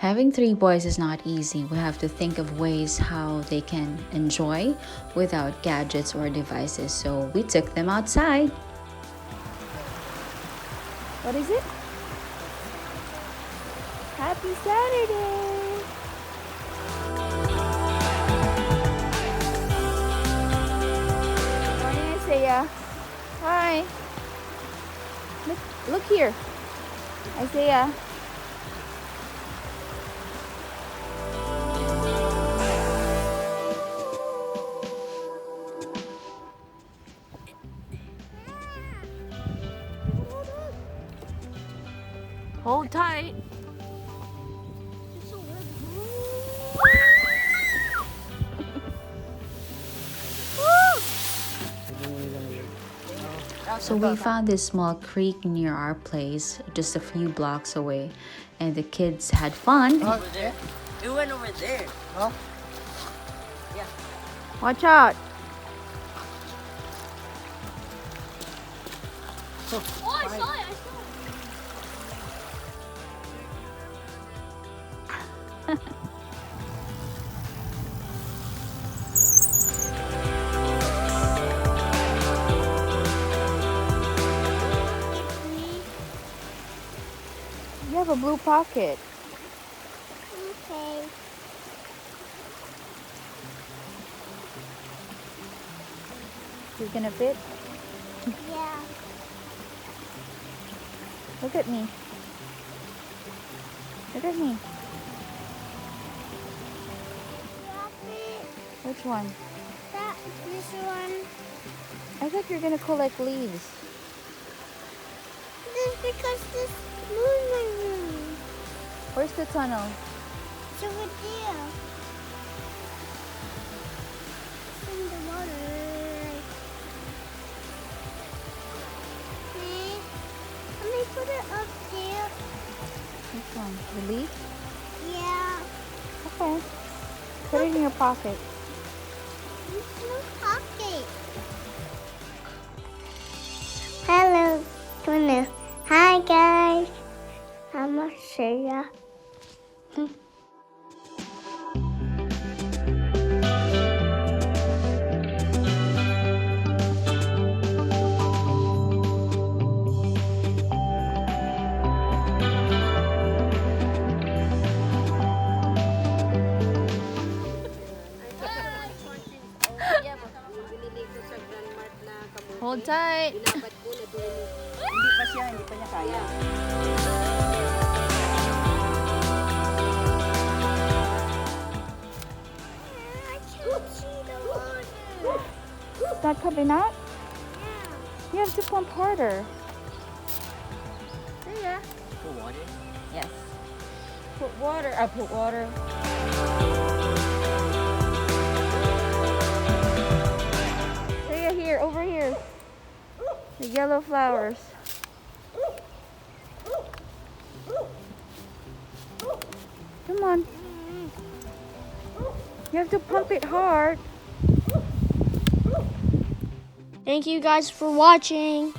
Having three boys is not easy. We have to think of ways how they can enjoy without gadgets or devices. So we took them outside. What is it? Happy Saturday! Good morning, Isaiah. Hi. Look here. Isaiah. Hold tight. So we found this small creek near our place, just a few blocks away, and the kids had fun. Over there? It went over there. Huh? Yeah. Watch out. Oh, I saw it. I saw it. You have a blue pocket. Okay. Is it gonna fit? Yeah. Look at me. Look at me. Drop it. Which one? This one. I thought you were gonna collect leaves. This because this moving. Where's the tunnel? It's over there. It's in the water. Okay. Let me put it up there. Which one? The leaf? Yeah. Okay. Put it in your pocket. It's no pocket. Hello, Tuna. Hi, guys. I'm Asaya. Hold tight. Hindi pa niya kaya. I can't see the water. It's not coming out? Yeah. You have to pump harder. Yeah. Put water? Yes. Put water. I put water. Say here, over here. The yellow flowers. Come on. You have to pump it hard. Thank you guys for watching.